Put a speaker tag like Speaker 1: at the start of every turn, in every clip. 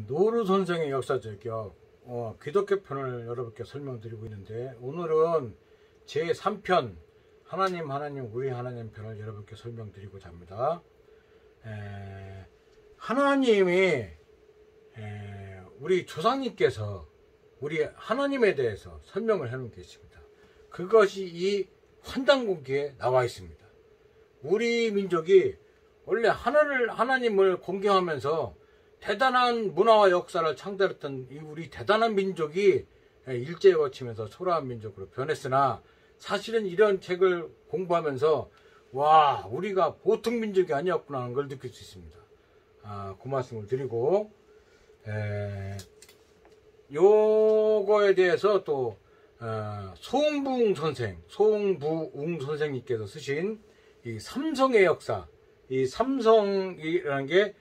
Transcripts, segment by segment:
Speaker 1: 노루 선생의 역사저격 기독교 편을 여러분께 설명드리고 있는데, 오늘은 제3편 하나님 우리 하나님 편을 여러분께 설명드리고자 합니다. 하나님이 우리 조상님께서 우리 하나님에 대해서 설명을 해놓은 게 있습니다. 그것이 이 환단고기에 나와 있습니다. 우리 민족이 원래 하나님을 공경하면서 대단한 문화와 역사를 창달했던 이 우리 대단한 민족이 일제에 거치면서 초라한 민족으로 변했으나, 사실은 이런 책을 공부하면서 와, 우리가 보통 민족이 아니었구나 하는 걸 느낄 수 있습니다. 그 말씀을 드리고, 요거에 대해서 또 송부웅 선생님께서 쓰신 이 삼성의 역사, 이 삼성이라는 게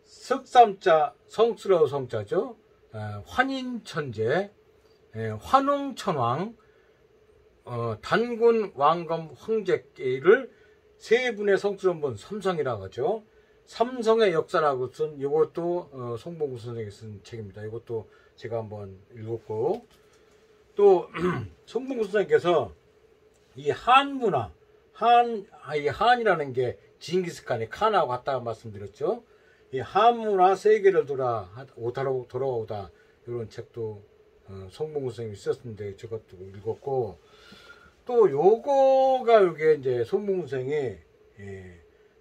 Speaker 1: 석삼자, 성스러운 성자죠. 환인천재, 환웅천왕, 단군, 왕검, 황제를 세 분의 성스러운 분, 삼성이라고 하죠. 삼성의 역사라고 쓴 이것도 송봉구 선생이 쓴 책입니다. 이것도 제가 한번 읽었고, 또 송봉구 선생께서 이 한문화, 이 한이라는 게 징기스칸의 칸하고 같다고 말씀드렸죠. 이 한문화 세계를 돌아오다 이런 책도 송봉구 선생님이 썼는데 저것도 읽었고, 또 요거가 요게 이제 송봉구 선생이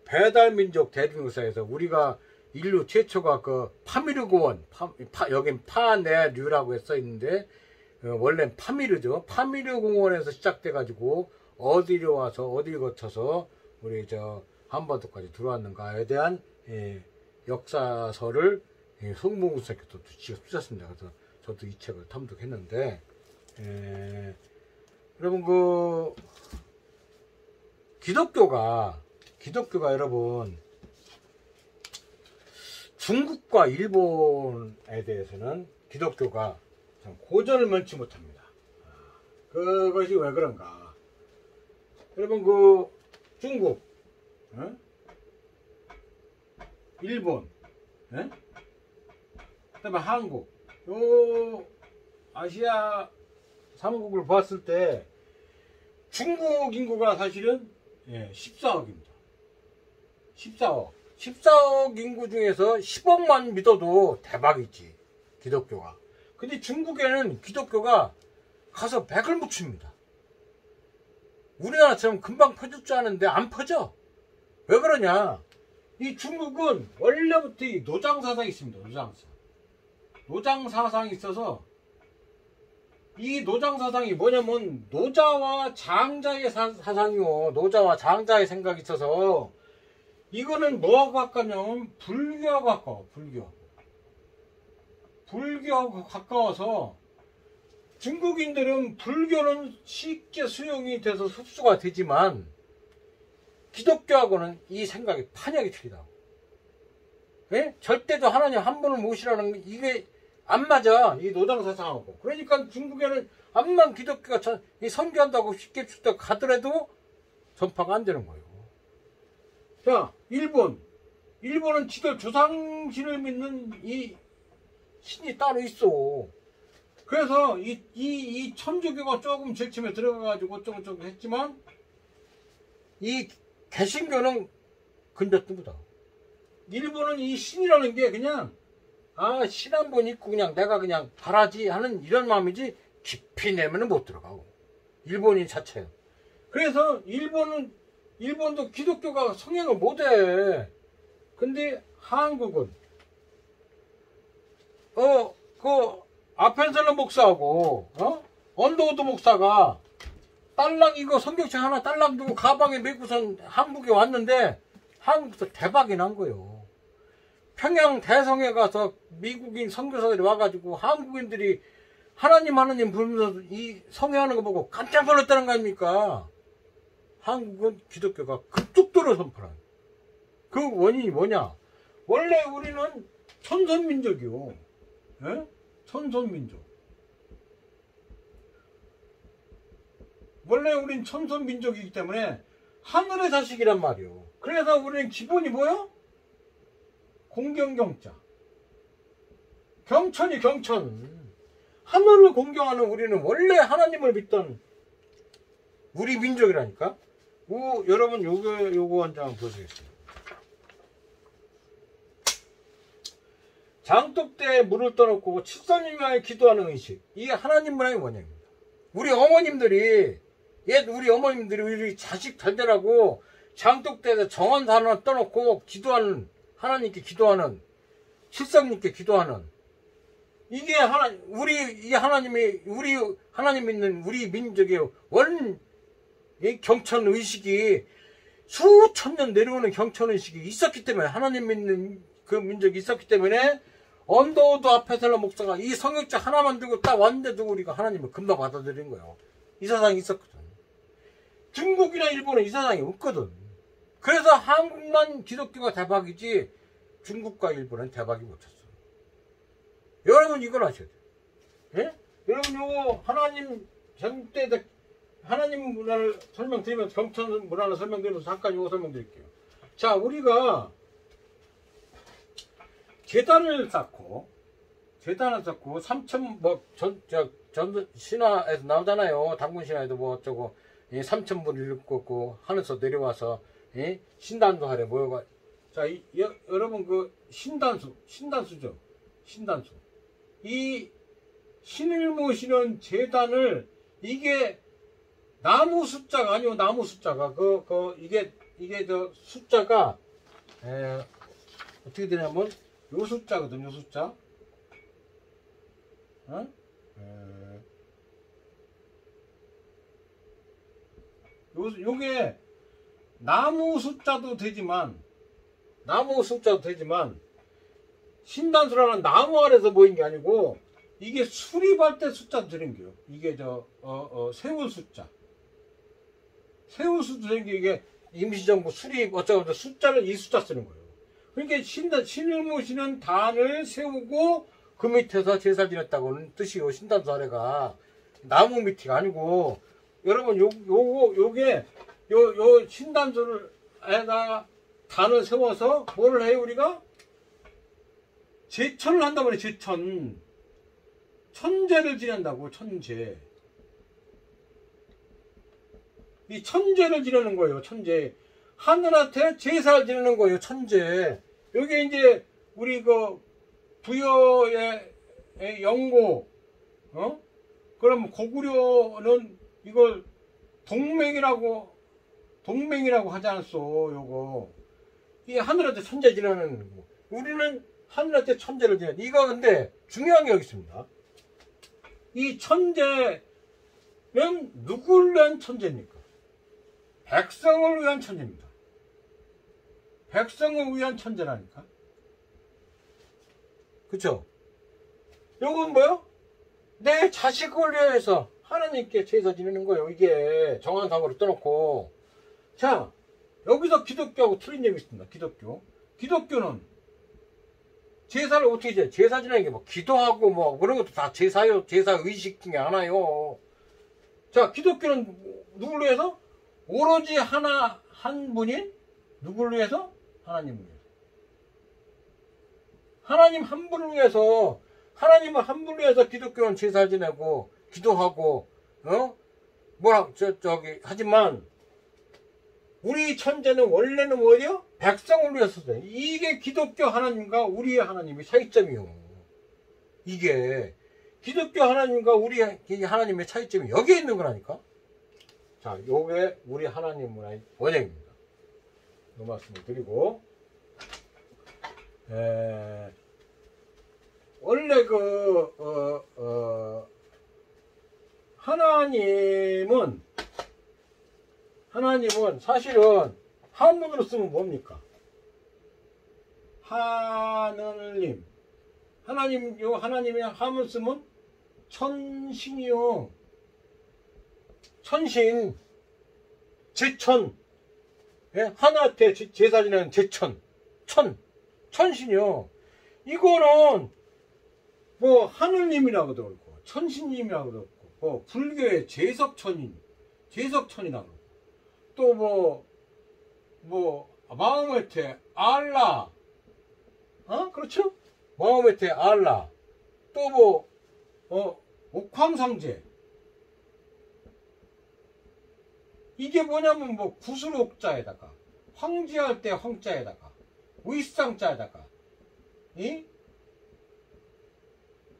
Speaker 1: 배달민족 대중역사에서 우리가 인류 최초가 그 파미르고원, 여긴 파네류라고 써 있는데 원래는 파미르죠. 파미르공원에서 시작돼 가지고 어디로 와서 어디를 거쳐서 우리 저 한반도까지 들어왔는가에 대한 역사서를 송봉구 선생님께서 직접 쓰셨습니다. 그래서 저도 이 책을 탐독했는데, 여러분 그 기독교가 여러분 중국과 일본에 대해서는 기독교가 참 고전을 면치 못합니다. 그것이 왜 그런가? 여러분 그 중국, 일본, 그다음에 한국, 요 아시아 3국을 봤을 때 중국 인구가 사실은 14억입니다. 14억 인구 중에서 10억만 믿어도 대박이지, 기독교가. 근데 중국에는 기독교가 가서 백을 묻힙니다. 우리나라처럼 금방 퍼질 줄 아는데 안 퍼져. 왜 그러냐? 이 중국은 원래부터 이 노장사상이 있습니다. 노장사상이 있어서, 이 노장사상이 뭐냐면 노자와 장자의 사상이요. 노자와 장자의 생각이 있어서, 이거는 뭐하고 가깝냐면 불교하고 가까워. 불교하고 가까워서 중국인들은 불교는 쉽게 수용이 돼서 흡수가 되지만 기독교하고는 이 생각이 판약이 틀리다고. 절대도 하나님 한 분을 모시라는 게 이게 안 맞아, 이 노장 사상하고. 그러니까 중국에는 암만 기독교가 선교한다고 쉽게 가더라도 전파가 안 되는 거예요. 자, 일본은 지들 조상신을 믿는 이 신이 따로 있어. 그래서 이 천주교가 조금 제침에 들어가가지고 어쩌고저쩌고 했지만, 이 개신교는 근접도보다. 일본은 이 신이라는 게 그냥 신 한 번 있고 그냥 내가 그냥 바라지 하는 이런 마음이지, 깊이 내면은 못 들어가고, 일본인 자체요. 그래서 일본도 기독교가 성행을 못해. 근데 한국은 그 아펜셀러 목사하고 언더우드 목사가 딸랑 이거 성경책 하나 딸랑 두고 가방에 메고선 한국에 왔는데 한국에서 대박이 난 거예요. 평양 대성에 가서 미국인 선교사들이 와가지고 한국인들이 하나님 부르면서 이 성회하는 거 보고 깜짝 놀랐다는 거 아닙니까? 한국은 기독교가 급속도로 선포한 그 원인이 뭐냐? 원래 우리는 천선민족이요. 천선민족. 원래 우린 천선민족이기 때문에 하늘의 자식이란 말이요. 그래서 우리는 기본이 뭐요? 공경경자. 경천이 경천. 하늘을 공경하는 우리는 원래 하나님을 믿던 우리 민족이라니까. 여러분 요거 한 장 보시겠습니다. 장독대에 물을 떠놓고 칠성을 위하여 기도하는 의식. 이게 하나님 문화의 원형입니다. 우리 어머님들이 우리 자식 잘 되라고 장독대에서 정한 하나 떠놓고 기도하는, 하나님께 기도하는, 칠성님께 기도하는, 이게 우리 하나님 믿는 우리 민족의 이 경천 의식이 수천 년 내려오는 경천 의식이 있었기 때문에, 하나님 믿는 그 민족이 있었기 때문에 언더우드 앞에서 목사가 이 성역자 하나만 들고 딱 왔는데도 우리가 하나님을 금방 받아들인 거예요. 이 사상이 있었거든. 중국이나 일본은 이 사상이 없거든. 그래서 한국만 기독교가 대박이지 중국과 일본은 대박이 못했어. 여러분 이걸 아셔야 돼요. 예? 여러분 요거 하나님 전때 하나님 문화를 설명드리면서, 경천 문화를 설명드리면서 잠깐 요거 설명드릴게요. 자, 우리가 재단을 쌓고 삼천 신화에서 나오잖아요. 당군 신화에도 뭐 어쩌고 3,000불 읽고 하늘에서 내려와서 신단수 하래 모여가. 자, 여러분 그 신단수죠. 신단수. 이 신을 모시는 재단을, 이게 나무 숫자가 아니요, 나무 숫자가 이게 저 숫자가 어떻게 되냐면 요 숫자거든. 요 숫자. 요게 나무 숫자도 되지만 신단수라는 나무 아래서 모인 게 아니고, 이게 수립할 때 숫자 드린 게요. 이게 세울 숫자. 세울 숫자 드린 게, 이게 임시정부 수립 어쩌고 숫자를 이 숫자 쓰는 거예요. 그러니까 신을 모시는 단을 세우고 그 밑에서 제사 지냈다고는 뜻이요. 신단수 아래가 나무 밑이 아니고, 여러분 요게 신단수를 에다 단을 세워서 뭐를 해요? 우리가 제천을 한단 말이에요. 제천. 천제를 지낸다고. 천제. 이 천제를 지내는 거예요. 천제. 하늘한테 제사를 지내는 거예요. 천제. 여기 이제 우리 그 부여의 영고, 그럼 고구려는 이걸 동맹이라고 하지 않소. 요거 이 하늘한테 천제 지내는 거. 우리는 하늘한테 천제를 지내. 이거 근데 중요한 게 여기 있습니다. 이 천제는 누구를 위한 천제입니까? 백성을 위한 천제입니다. 백성을 위한 천제라니까. 그쵸? 요건 뭐요? 내 자식을 위해서 하나님께 제사 지내는 거예요. 이게 정한상으로 떠놓고. 자, 여기서 기독교하고 틀린 점이 있습니다. 기독교는 제사를 어떻게 해? 제사 지내는 게 뭐 기도하고 뭐 그런 것도 다 제사요. 제사 의식 중에 하나요. 자, 기독교는 누구를 위해서? 오로지 한 분인 누구를 위해서? 하나님을 위해서. 하나님 한 분을 위해서, 하나님을 한 분을 위해서 기독교는 제사 지내고 기도하고 하지만 우리 천제는 원래는 뭐예요? 백성을 위해서. 이게 기독교 하나님과 우리의 하나님의 차이점이요. 이게 기독교 하나님과 우리 하나님의 차이점이 여기에 있는 거라니까. 자, 요게 우리 하나님 문화의 원형입니다. 이 말씀을 드리고, 원래 하나님은 사실은 한문으로 쓰면 뭡니까? 하늘님. 하나님의 한문 쓰면 천신이요. 천신. 제천. 예? 하늘한테 제사 지내는 제천. 천신이요. 이거는 뭐 하늘님이라고도 그렇고 천신님이라고도 그렇고 뭐 불교의 제석천이라고 그러고 또 마호메트의 알라, 그렇죠? 마호메트의 알라, 또 뭐, 옥황상제. 이게 뭐냐면 뭐 구슬옥자에다가, 황제할 때 황자에다가, 의상자에다가, 이?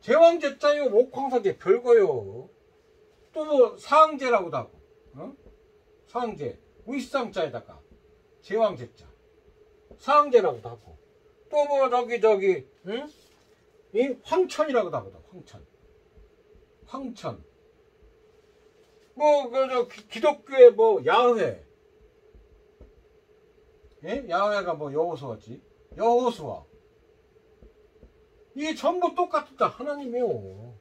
Speaker 1: 제왕제자요, 옥황상제 별거요. 또 뭐 사항제라고도 하고, 사항제, 의상자에다가, 제왕제자. 사항제라고도 하고, 또 뭐 저기, 응? 이 황천이라고도 하거든, 황천. 황천. 뭐, 기독교의 뭐, 야훼. 예? 야훼가 뭐, 여호수아지. 여호수아. 이게 전부 똑같다. 하나님이요.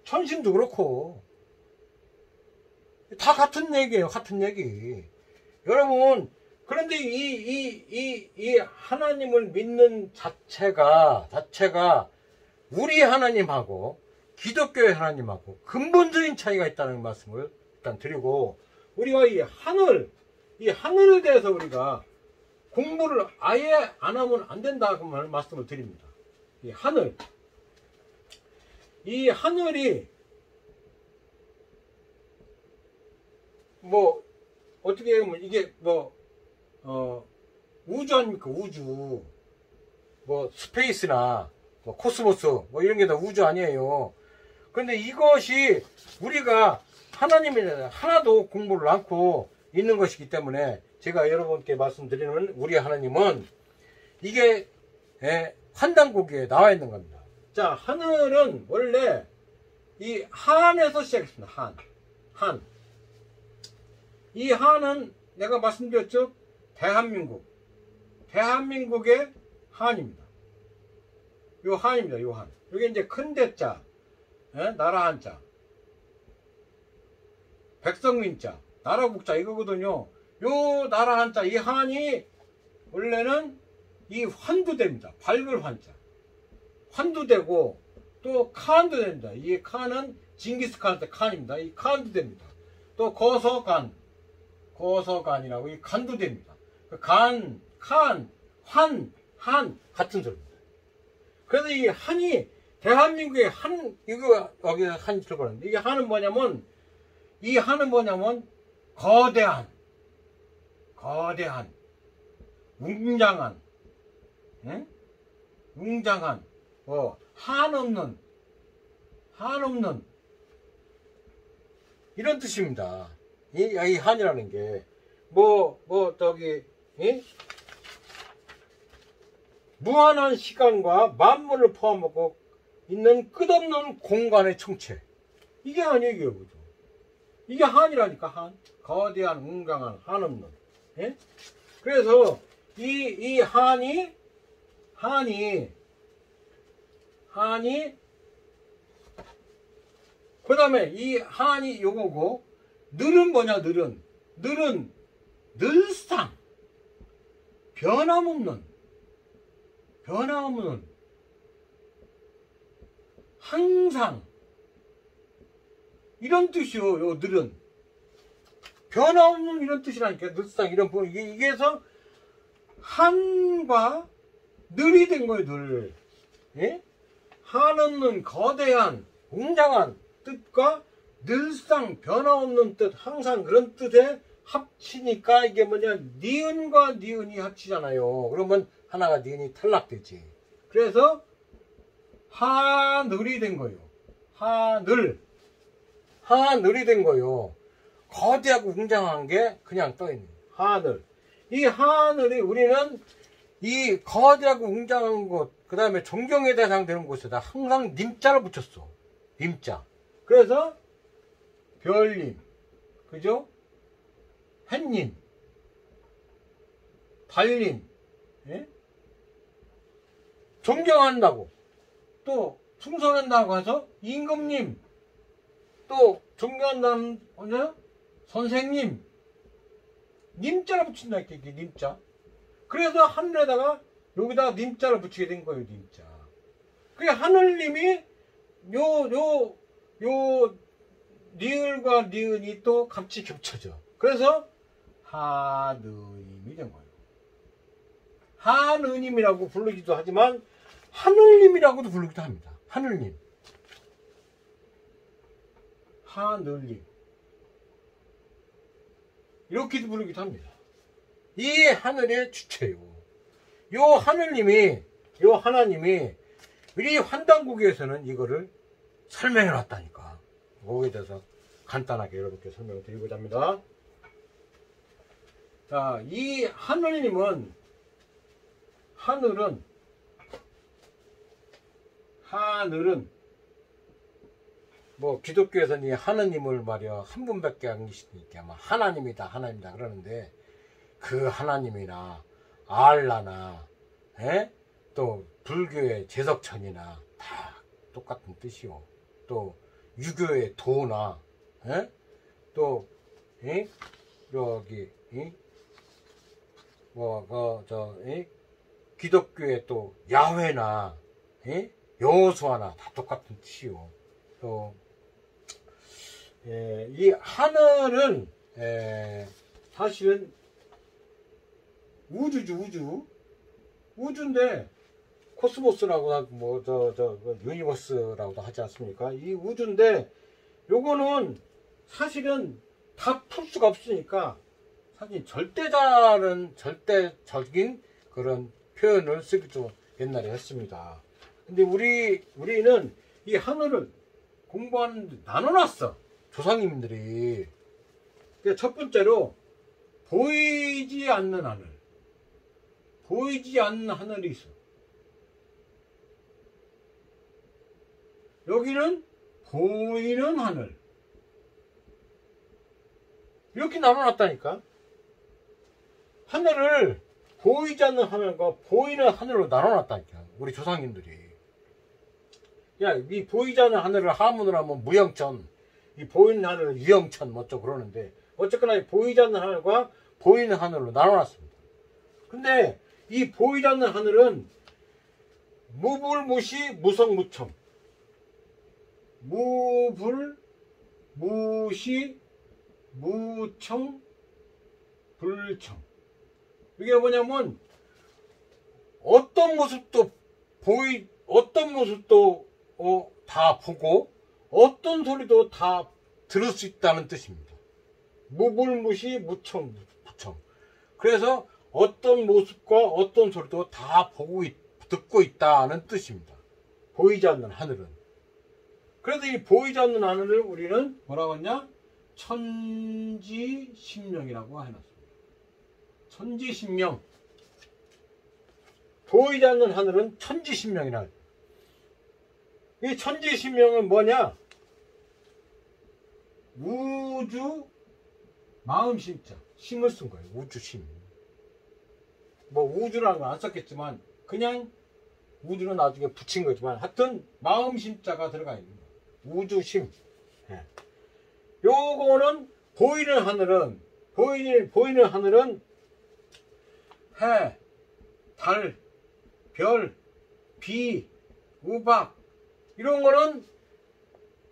Speaker 1: 천신도 그렇고. 다 같은 얘기예요. 같은 얘기. 여러분, 그런데 이 하나님을 믿는 자체가 우리 하나님하고 기독교의 하나님하고 근본적인 차이가 있다는 말씀을 일단 드리고, 우리가 이 하늘에 대해서 우리가 공부를 아예 안 하면 안 된다고 말씀을 드립니다. 이 하늘이 뭐 어떻게 보면 이게 뭐 우주 아닙니까? 우주. 뭐 스페이스나 뭐 코스모스 뭐 이런 게 다 우주 아니에요. 그런데 이것이 우리가 하나님이 하나도 공부를 않고 있는 것이기 때문에, 제가 여러분께 말씀드리는 우리 하나님은 이게 환단고기에 나와 있는 겁니다. 자, 하늘은 원래 이 한에서 시작했습니다. 한. 이 한은 내가 말씀드렸죠? 대한민국의 한입니다. 요 한입니다. 요 한. 요게 이제 큰 대자, 나라 한자, 백성민자, 나라국자 이거거든요. 요 나라 한자, 이 한이 원래는 이 환두대입니다. 밝을 환자. 환두대고 또 칸도 됩니다. 이 칸은 징기스칸한테 칸입니다. 이 칸도 됩니다. 또 거서간이라고 이 간도 됩니다. 간, 칸, 한 같은 소리입니다. 그래서 이 한이 대한민국의 이거 여기 한이 들어가는데, 이게 한은 뭐냐면 거대한, 웅장한, 한없는 이런 뜻입니다. 이 한이라는 게 무한한 시간과 만물을 포함하고 있는 끝없는 공간의 총체. 이게 한이에요, 그죠? 이게 한이라니까, 한. 거대한, 웅장한, 한없는. 예? 그래서 이 한이 그 다음에 이 한이 요거고, 늘은 뭐냐, 늘은 늘상 변함없는 항상 이런 뜻이요. 요 늘은 변함없는 이런 뜻이라니까. 늘상 이런 이게서 한과 늘이 된 거예요. 늘. 예? 한없는 거대한 웅장한 뜻과 늘상 변함없는 뜻, 항상 그런 뜻에 합치니까 이게 뭐냐, 니은과 니은이 합치잖아요. 그러면 하나가 니은이 탈락되지. 그래서 하늘이 된 거예요. 하늘이 된 거예요. 거대하고 웅장한 게 그냥 떠있는 하늘. 이 하늘이, 우리는 이 거대하고 웅장한 곳, 그 다음에 존경에 대상되는 곳에다 항상 님자를 붙였어. 님자. 그래서 별님, 그죠? 햇님, 달님, 예? 존경한다고, 또 충성한다고 해서 임금님, 또 존경한다는 선생님, 님자를 붙인다, 이렇게 님자. 그래서 하늘에다가 여기다가 님자를 붙이게 된 거예요, 님자. 그게 하늘님이 요 니을과 니은이 또 같이 겹쳐져. 그래서 하느님이 된 거예요. 하느님이라고 부르기도 하지만 하늘님이라고도 부르기도 합니다. 하늘님. 하늘님 이렇게도 부르기도 합니다. 이 하늘의 주체요. 요 하늘님이 요 하나님이 우리 환단국에서는 이거를 설명해 놨다니까. 거기에 대해서 간단하게 여러분께 설명을 드리고자 합니다. 자, 이 하늘님은 하늘은 뭐 기독교에서는 이 하느님을 말이야 한 분밖에 안 계시니까 막 하나님이다 하나님이다 그러는데 그 하나님이나 알라나 또 불교의 제석천이나 다 똑같은 뜻이요. 또 유교의 도나 또 여기 기독교의 또 야훼나 여호수아나 다 똑같은 뜻이요. 또 이 하늘은 사실은 우주죠. 우주인데 코스모스라고 뭐 유니버스라고도 하지 않습니까? 이 우주인데 요거는 사실은 다 풀 수가 없으니까 사실 절대적인 그런 표현을 쓰기도 옛날에 했습니다. 근데 우리는 이 하늘을 공부하는데 나눠놨어. 조상님들이. 첫 번째로 보이지 않는 하늘. 보이지 않는 하늘이 있어. 여기는 보이는 하늘. 이렇게 나눠놨다니까. 하늘을 보이지 않는 하늘과 보이는 하늘로 나눠놨다니까. 우리 조상님들이. 야, 이 보이지 않는 하늘을 하문으로 하면 무영천, 이 보이는 하늘은 유영천, 뭐죠 그러는데, 어쨌거나 이 보이지 않는 하늘과 보이는 하늘로 나눠놨습니다. 근데 이 보이지 않는 하늘은 무불무시 무성무청. 무불, 무시, 무청, 불청. 이게 뭐냐면 어떤 모습도 다 보고 어떤 소리도 다 들을 수 있다는 뜻입니다. 무불무시 무청 부청. 그래서 어떤 모습과 어떤 소리도 다 듣고 있다는 뜻입니다. 보이지 않는 하늘은. 그래서 이 보이지 않는 하늘을 우리는 뭐라고 했냐? 천지신명이라고 해놨습니다. 천지신명. 보이지 않는 하늘은 천지신명이라. 이 천지신명은 뭐냐? 우주 마음심자. 심을 쓴 거예요. 우주심. 뭐 우주라는 건 안 썼겠지만 그냥 우주는 나중에 붙인 거지만 하여튼 마음심자가 들어가 있는 거예요. 우주심. 요거는 보이는 하늘은 해, 달, 별, 비, 우박 이런 거는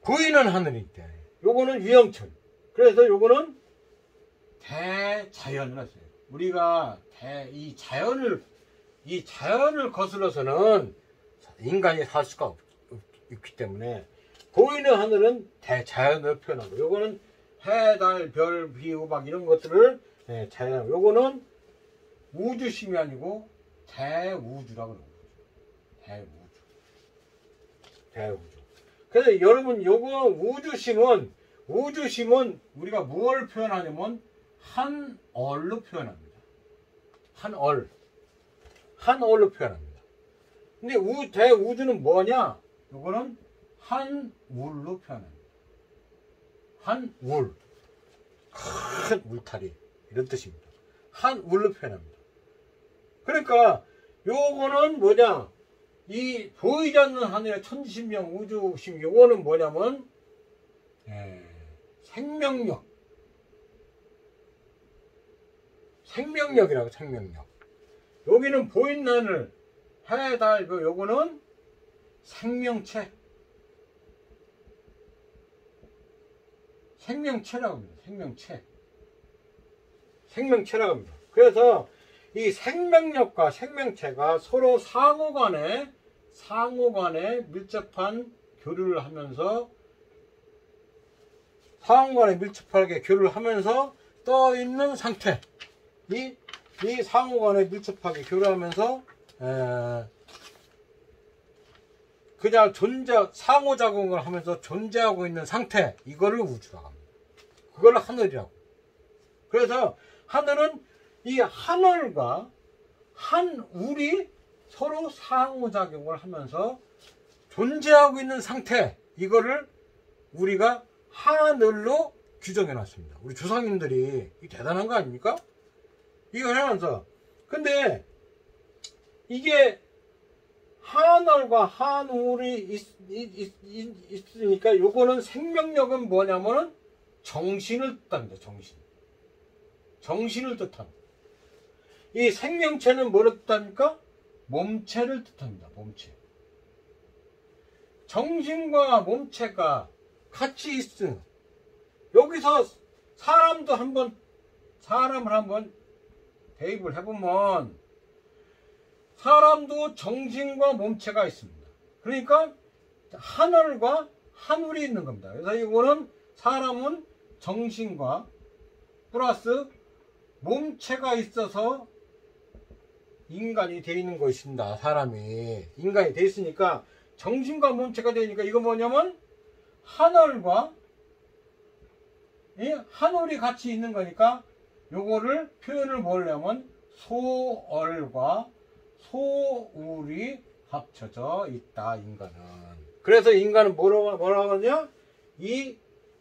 Speaker 1: 보이는 하늘인데 요거는 유영천. 그래서 요거는 대자연을 했어요. 우리가 이 자연을 거슬러서는 인간이 살 수가 없기 때문에 보이는 하늘은 대자연을 표현하고 요거는 해, 달, 별, 비, 우박 이런 것들을 자연. 요거는 우주심이 아니고 대우주라고 그러는 거죠. 대우주. 그래서 여러분 요거 우주심은 우리가 무엇을 표현하냐면 한얼로 표현합니다. 한얼로 표현합니다. 근데 대우주는 뭐냐? 요거는 한울로 표현합니다. 한울. 큰 울타리. 이런 뜻입니다. 한울로 표현합니다. 그러니까 요거는 뭐냐? 이 보이지 않는 하늘의 천지신명 우주심 요거는 뭐냐면 생명력이라고. 생명력. 여기는 보이는 하늘 해, 달, 요거는 생명체라고 합니다. 생명체라고 합니다. 그래서 이 생명력과 생명체가 서로 상호간에 밀접한 교류를 하면서 상호간에 밀접하게 교류를 하면서 떠 있는 상태. 이 상호간에 밀접하게 교류하면서 그냥 상호작용을 하면서 존재하고 있는 상태. 이거를 우주라고 합니다. 그걸 하늘이라고. 그래서 하늘은 이 하늘과 한울이 서로 상호작용을 하면서 존재하고 있는 상태. 이거를 우리가 하늘로 규정해 놨습니다. 우리 조상님들이 대단한 거 아닙니까? 이걸 해놔서. 근데 이게 하늘과 한울이 있으니까 요거는 생명력은 뭐냐면은 정신을 뜻합니다. 정신을 뜻합니다. 이 생명체는 뭐를 뜻합니까? 몸체를 뜻합니다. 몸체. 정신과 몸체가 같이 있으면 여기서 사람을 한번 대입을 해보면 사람도 정신과 몸체가 있습니다. 그러니까 하늘과 한울이 있는 겁니다. 그래서 이거는 사람은 정신과 플러스 몸체가 있어서 인간이 되어 있는 것입니다. 사람이 인간이 되어 있으니까 정신과 몸체가 되니까 이거 뭐냐면 하늘과 한울이 같이 있는 거니까 요거를 표현을 뭐냐면 소얼과 소울이 합쳐져 있다. 인간은. 그래서 인간은 뭐라고 하냐? 이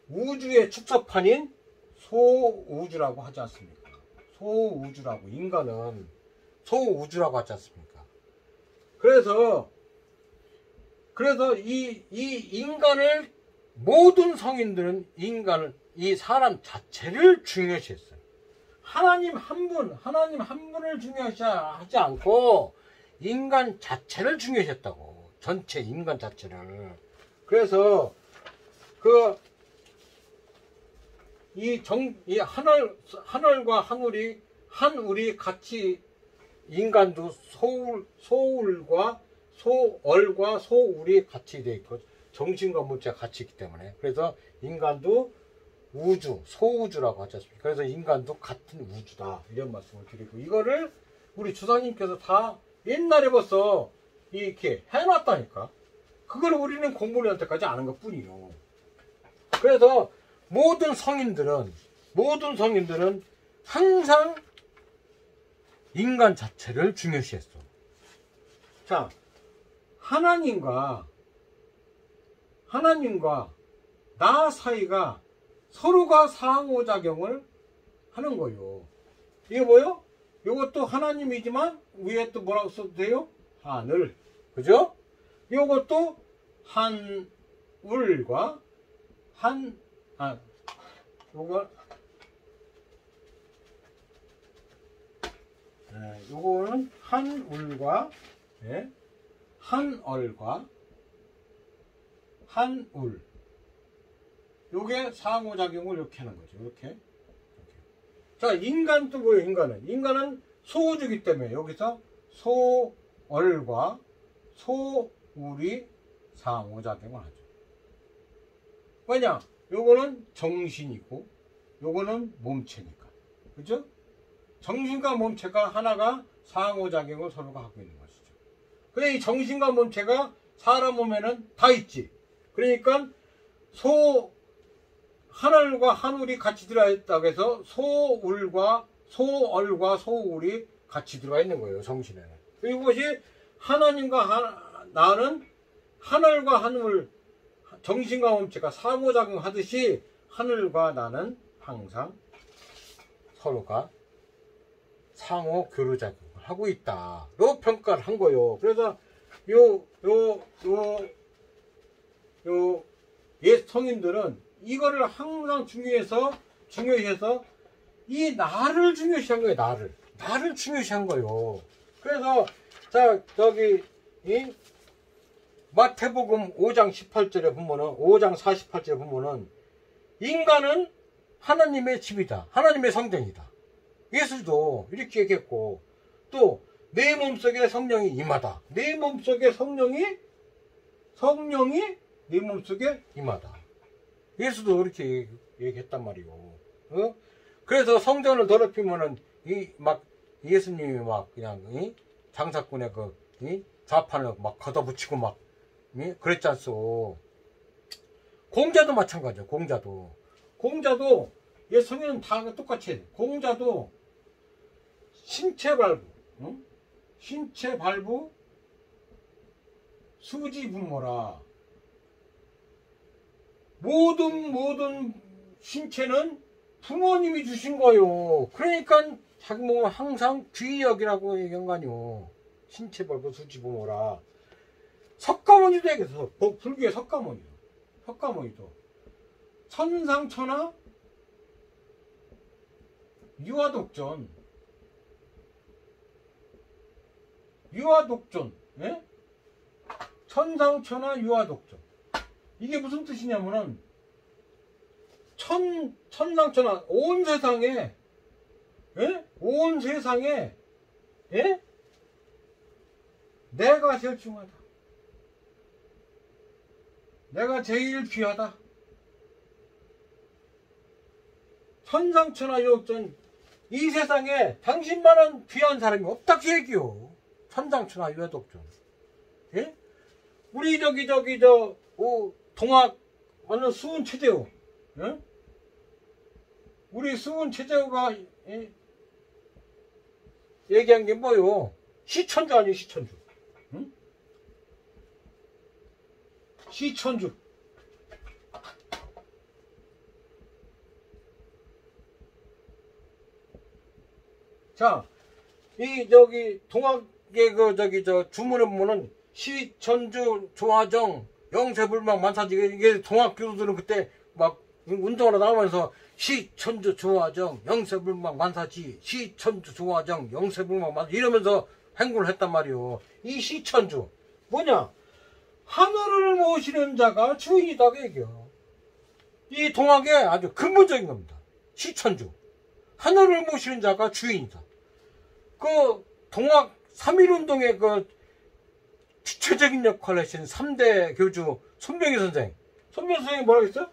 Speaker 1: 우주의 축소판인 소우주라고 하지 않습니까? 소우주라고. 인간은 소우주라고 하지 않습니까? 그래서 이 인간을 모든 성인들은 이 사람 자체를 중요시했어요. 하나님 한 분을 중요시하지 않고 인간 자체를 중요시했다고. 전체 인간 자체를. 그래서 이 하늘과 한울이 같이 인간도 소울과 소얼과 소울이 같이 되어 있고 정신과 몸체가 같이 있기 때문에 그래서 인간도 소우주라고 하지 않습니까? 그래서 인간도 같은 우주다 이런 말씀을 드리고 이거를 우리 주사님께서 다 옛날에 벌써 이렇게 해놨다니까. 그걸 우리는 공부를 할 때까지 아는 것 뿐이요. 그래서 모든 성인들은 항상 인간 자체를 중요시했어. 자, 하나님과 나 사이가 서로가 상호작용을 하는 거요. 이게 뭐요? 이것도 하나님이지만 위에 또 뭐라고 써도 돼요? 하늘. 그죠? 이것도 한울과 요거는 한울과 한얼과 한울. 요게 상호작용을 이렇게 하는 거죠. 이렇게. 자, 인간도 뭐예요? 인간은 소우주기 때문에 여기서 소얼과 소울이 상호작용을 하죠. 왜냐? 요거는 정신이고 요거는 몸체니까. 그죠? 정신과 몸체가 하나가 상호작용을 서로가 하고 있는 것이죠. 근데 이 정신과 몸체가 사람 몸에는 다 있지. 그러니까 하늘과 한울이 같이 들어가 있다고 해서 소울과 소얼과 소울이 같이 들어가 있는 거예요. 정신에는. 이것이 하나님과 나는 하늘과 한울 정신과 몸체가 상호작용 하듯이 하늘과 나는 항상 서로가 상호 교류작용을 하고 있다로 평가를 한 거예요. 그래서 옛 성인들은 이거를 항상 중요해서 이 나를 중요시한 거예요. 나를 중요시한 거예요. 그래서 자 저기 이 마태복음 5장 18절에 보면은 5장 48절에 보면은 인간은 하나님의 집이다. 하나님의 성전이다. 예수도 이렇게 얘기했고 또 내 몸속에 성령이 임하다. 내 몸속에 성령이 내 몸속에 임하다. 예수도 그렇게 얘기했단 말이오. 어? 그래서 성전을 더럽히면은 막 예수님이 막 그냥 장사꾼의 좌판을 막 걷어붙이고 막 그랬지 않소. 공자도 마찬가지야. 공자도 성인은 다 똑같이 해. 공자도 신체 발부, 신체 발부 수지 분모라. 모든 신체는 부모님이 주신 거요. 그러니까 자기 몸은 항상 귀역이라고 얘기한 거 아니오. 신체 발부 수지 분모라. 석가모니도 얘기했어. 불교의 석가모니도 천상천하 유아독존, 예? 천상천하 유아독존. 이게 무슨 뜻이냐면은 천상천하 온 세상에, 예? 온 세상에, 예? 내가 제일 중요하다. 내가 제일 귀하다. 천상천하 유아독존. 이 세상에 당신만한 귀한 사람이 없다 그 얘기요. 천상천하 유아독존. 예? 우리 동학 어느 수은 최재우, 예? 우리 수은 최재우가 얘기한 게 뭐요? 시천주 아니에요, 시천주. 응? 시천주. 자, 동학의 주문에 보면은 시천주 조화정 영세불망 만사지. 이게 동학 교수들은 그때 막 운동하러 나오면서 시천주 조화정 영세불망 만사지, 시천주 조화정 영세불망 만사지 이러면서 행군을 했단 말이오. 이 시천주 뭐냐? 하늘을 모시는 자가 주인이다 그 얘기요. 이 동학의 아주 근본적인 겁니다. 시천주, 하늘을 모시는 자가 주인이다. 그 동학 3.1운동의 그 주체적인 역할을 하신 3대 교주 손병희 선생. 손병희 선생이 뭐라고 했어?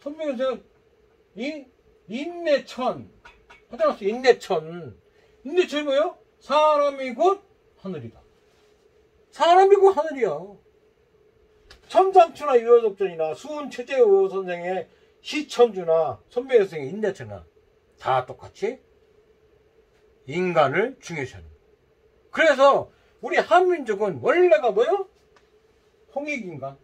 Speaker 1: 손병희 선생은 인내천. 하다가 인내천. 인내천이 뭐예요? 사람이 곧 하늘이다. 사람이 곧 하늘이야. 천상천하 유아독존이나 수은 최재우 선생의 시천주나 손병희 선생의 인내천이나 다 똑같이 인간을 중요시하는. 그래서 우리 한민족은 원래가 뭐요? 홍익인간.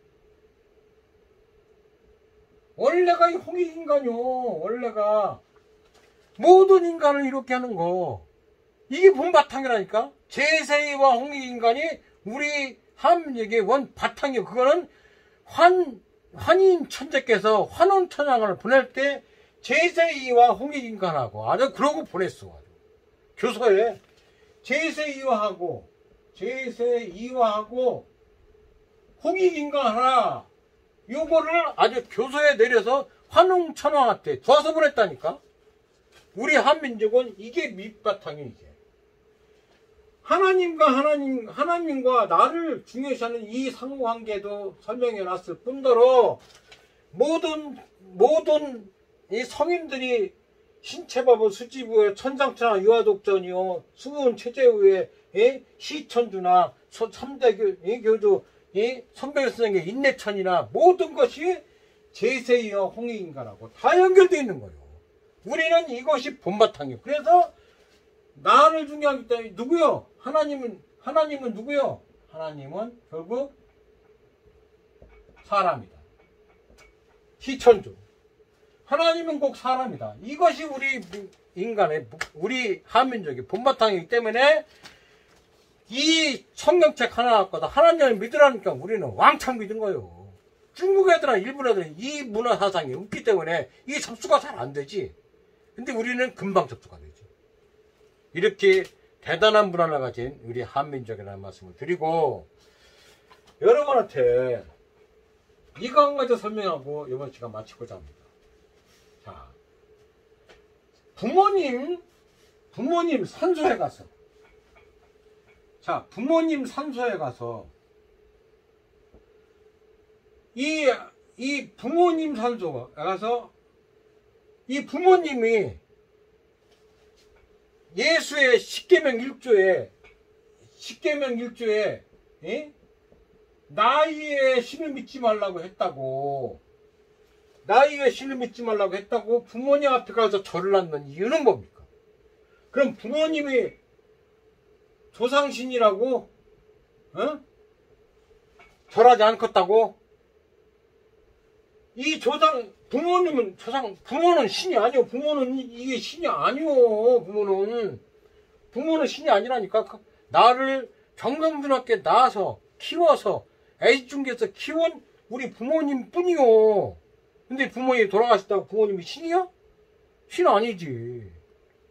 Speaker 1: 원래가 이 홍익인간이요. 원래가 모든 인간을 이렇게 하는 거. 이게 본바탕이라니까. 제세이와 홍익인간이 우리 한민족의 원 바탕이요. 그거는 환인 천재께서 환원천왕을 보낼 때 제세이와 홍익인간하고 아주 그러고 보냈어. 아주. 교서에 제세이와하고 홍익인간 하나 요거를 아주 교서에 내려서 환웅천왕한테 줘서 보냈다니까. 우리 한민족은 이게 밑바탕이 이게. 하나님과 나를 중요시하는 이 상호관계도 설명해 놨을 뿐더러 모든 이 성인들이 신체법은 수지부의 천상천하 유아독존이요 수은 최재우의 시천주나 3대 교주 손병희 선생의 인내천이나 모든 것이 제세이와 홍익인간하고 다 연결되어 있는 거예요. 우리는 이것이 본바탕이에요. 그래서 나를 중요하기 때문에 누구요? 하나님은 누구요? 하나님은 결국 사람이다. 시천주. 하나님은 꼭 사람이다. 이것이 우리 인간의, 우리 한민족의 본바탕이기 때문에 이 성경책 하나 갖고도 하나님을 믿으라니까 우리는 왕창 믿은 거예요. 중국 애들이나 일본 애들은 이 문화 사상이 없기 때문에 이 접수가 잘 안 되지. 근데 우리는 금방 접수가 되지. 이렇게 대단한 문화를 가진 우리 한민족이라는 말씀을 드리고 여러분한테 이거 한 가지 설명하고 이번 시간 마치고자 합니다. 자, 부모님 산소에 가서 부모님 산소에 가서 이 이 부모님 산소가 가서 이 부모님이 예수의 십계명 1조에 나이에 신을 믿지 말라고 했다고, 나이에 신을 믿지 말라고 했다고 부모님 앞에 가서 절을 낳는 이유는 뭡니까? 그럼 부모님이 조상신이라고 절하지 않겠다고? 이 부모는 신이 아니오. 부모는 이게 신이 아니오. 부모는 신이 아니라니까. 나를 정성스럽게 낳아서 키워서 애지중지해서 키운 우리 부모님 뿐이요. 근데 부모님이 돌아가셨다고 부모님이 신이야? 신 아니지.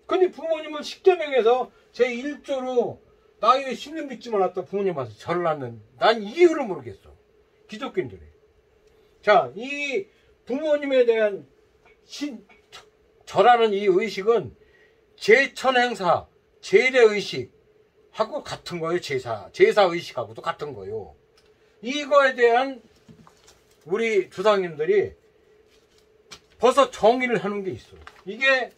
Speaker 1: 근데 부모님은 십계명에서 제1조로 나이에 신을 믿지 말았다 부모님 와서 절을 낳는, 난 이유를 모르겠어. 기독교인들이. 자, 이 부모님에 대한 절하는 이 의식은 제천행사, 제례의식하고 같은 거예요. 제사의식하고도 같은 거예요. 이거에 대한 우리 조상님들이 벌써 정의를 하는 게 있어요. 이게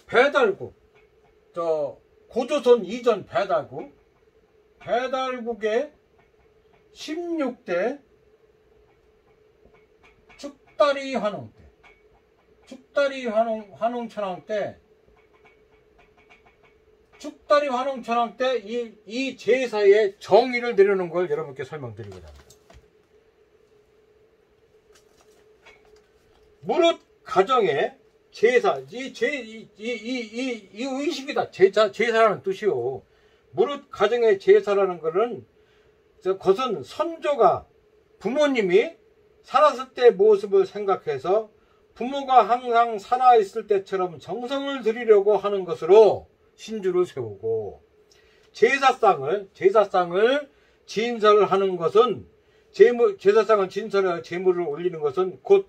Speaker 1: 배달국, 고조선 이전 배달국의 16대 축다리 환웅천왕 때 이 제사의 정의를 내려놓은 걸 여러분께 설명드리고자 합니다. 무릇 가정의 제사, 이 의식이다. 제사라는 뜻이요. 무릇 가정의 제사라는 것은 선조가 부모님이 살았을 때 모습을 생각해서 부모가 항상 살아있을 때처럼 정성을 들이려고 하는 것으로 신주를 세우고, 제사상을 진설하는 것은 제사상을 진설하여 제물을 올리는 것은 곧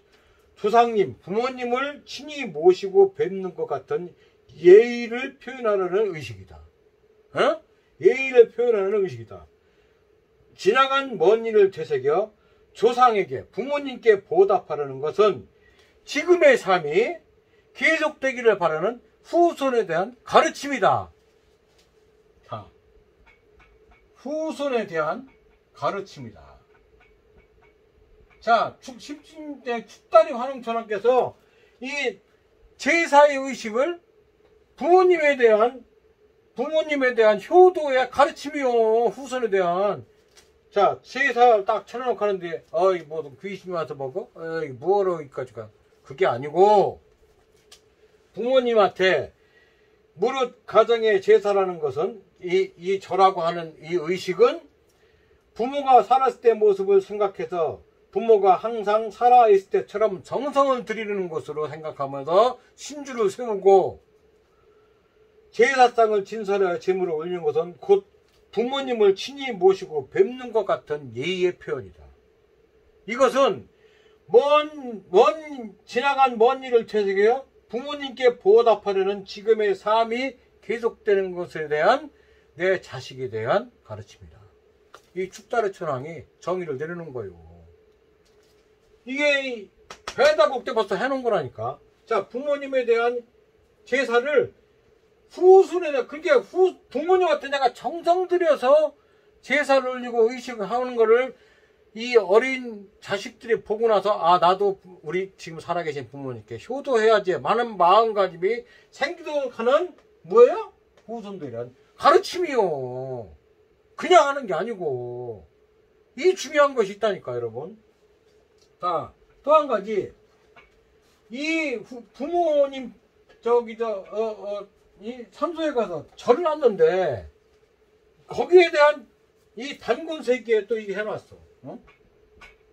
Speaker 1: 조상님, 부모님을 친히 모시고 뵙는 것 같은 예의를 표현하려는 의식이다. 예의를 표현하는 의식이다. 지나간 먼 일을 되새겨 조상에게, 부모님께 보답하려는 것은 지금의 삶이 계속되기를 바라는 후손에 대한 가르침이다. 자, 후손에 대한 가르침이다. 자, 10대 축다리 환웅천왕께서 이 제사의 의식을 부모님에 대한 효도의 가르침이요. 후손에 대한. 자, 제사 딱 차려놓고 하는데, 뭐, 귀신이 와서 먹어? 뭐하러 여기까지 가? 그게 아니고, 부모님한테, 무릇 가정의 제사라는 것은, 이 절하고 하는 이 의식은, 부모가 살았을 때 모습을 생각해서, 부모가 항상 살아있을 때처럼 정성을 들이는 것으로 생각하면서 신주를 세우고, 제사상을 진설하여 제물을 올리는 것은 곧 부모님을 친히 모시고 뵙는 것 같은 예의의 표현이다. 이것은 지나간 먼 일을 되새겨 부모님께 보답하려는 지금의 삶이 계속되는 것에 대한 내 자식에 대한 가르침이다. 이 축다리 천왕이 정의를 내리는 거예요. 이게 배달국 때 벌써 해놓은 거라니까. 자, 부모님에 대한 제사를 후손에, 그게 부모님한테 내가 정성 들여서 제사를 올리고 의식을 하는 거를 이 어린 자식들이 보고 나서, 나도 우리 지금 살아계신 부모님께 효도해야지 많은 마음가짐이 생기도록 하는 뭐예요? 후손들이란 가르침이요. 그냥 하는 게 아니고, 이 중요한 것이 있다니까, 여러분. 자, 또 한 가지, 이 부모님 이 산소에 가서 절을 놨는데 거기에 대한 이 단군세기에 또 이게 해놨어.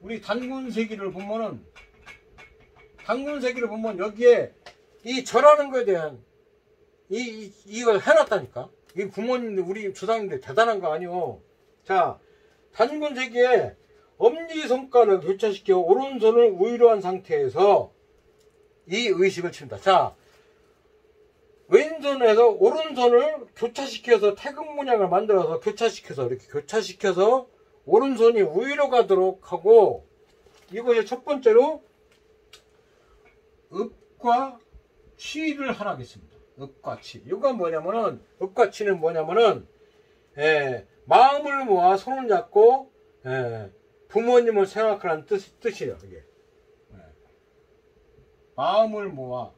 Speaker 1: 우리 단군세기를 보면 여기에 이 절하는 거에 대한 이걸 해놨다니까. 이 부모님들, 우리 조상님들 대단한 거 아니오. 자, 단군세기에 엄지손가락을 교차시켜 오른손을 우위로 한 상태에서 이 의식을 친다. 자, 왼손에서 오른손을 교차시켜서 태극 문양을 만들어서 이렇게 교차시켜서 오른손이 우위로 가도록 하고, 이거에 첫 번째로 읍과 치를 하나 하겠습니다. 읍과 치. 이건 뭐냐면은, 읍과 치는 뭐냐면은, 마음을 모아 손을 잡고, 부모님을 생각하라는 뜻이에요, 이게. 마음을 모아,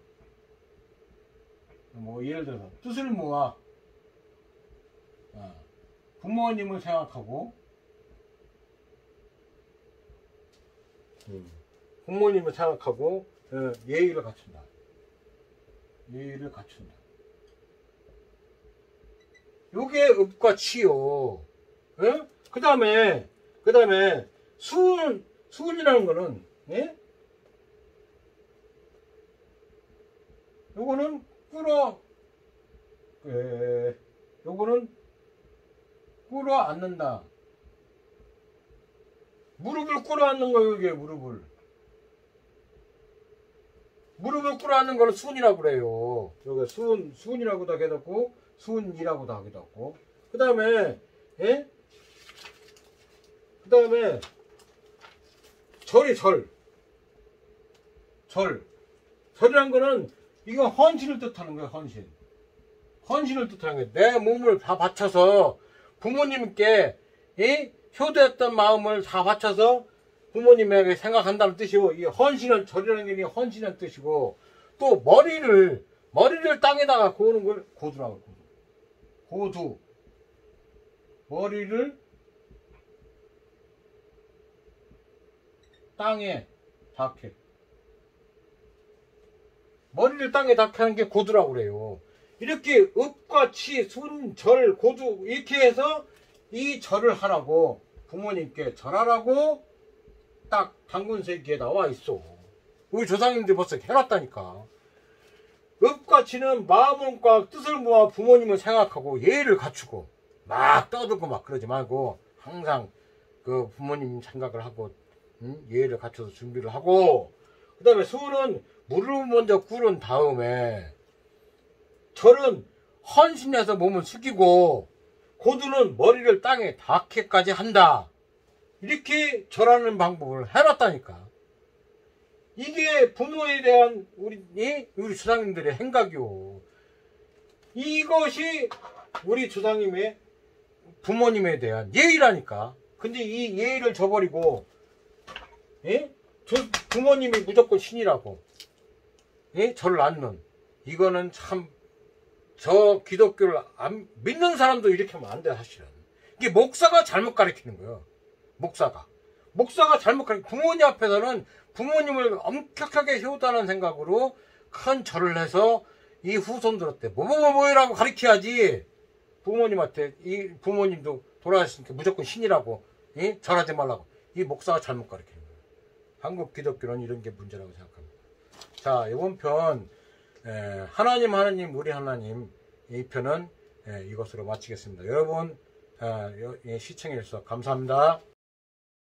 Speaker 1: 뭐, 예를 들어서, 뜻을 모아, 부모님을 생각하고, 부모님을 생각하고, 예의를 갖춘다. 예의를 갖춘다. 요게 읍과 치요. 그 다음에, 수은이라는 거는, 요거는 요거는 끌어안는다. 무릎을 끌어안는 거예요, 이게 무릎을. 무릎을 끌어안는 거는 수은이라고 그래요. 여기 수은이라고도 하기도 하고, 수은이라고도 하기도 하고. 그 다음에, 그 다음에, 절이란 거는, 이거 헌신을 뜻하는 거예요, 헌신. 헌신을 뜻하는 거예요. 내 몸을 다 바쳐서 부모님께, 효도했던 마음을 다 바쳐서 부모님에게 생각한다는 뜻이고, 이 헌신을, 절이라는 게 헌신이라는 뜻이고, 또 머리를 땅에다가 고는 걸 고두라고 해요. 고두. 머리를 땅에 닿게. 머리를 땅에 닿게 하는 게 고두라고 그래요. 이렇게 읍과 치, 순, 절, 고두 이렇게 해서 이 절을 하라고 부모님께 절하라고 딱 당군세기에 나와 있어. 우리 조상님들이 벌써 해놨다니까. 읍과 치는 마음과 뜻을 모아 부모님을 생각하고 예의를 갖추고 막 떠들고 막 그러지 말고 항상 그 부모님 생각을 하고 예의를 갖춰서 준비를 하고, 그 다음에 수는 무릎을 먼저 꿇은 다음에, 절은 헌신해서 몸을 숙이고, 고두는 머리를 땅에 닿게까지 한다. 이렇게 절하는 방법을 해놨다니까. 이게 부모에 대한 우리 조상님들의 행각이요. 이것이 우리 조상님의 부모님에 대한 예의라니까. 근데 이 예의를 저버리고, 부모님이 무조건 신이라고, 절을 않는, 이거는 참, 저 기독교를 안 믿는 사람도 이렇게 하면 안 돼, 사실은. 이게 목사가 잘못 가르치는 거예요. 목사가 잘못 가르치는, 부모님 앞에서는 부모님을 엄격하게 효도하는 생각으로 큰 절을 해서 이 후손들한테 뭐라고 가르쳐야지. 부모님한테, 이 부모님도 돌아가셨으니까 무조건 신이라고, 절하지 말라고. 이 목사가 잘못 가르치는 거예요. 한국 기독교는 이런 게 문제라고 생각합니다. 자, 이번 편, 하나님, 우리 하나님, 이 편은 이것으로 마치겠습니다. 여러분, 시청해 주셔서 감사합니다.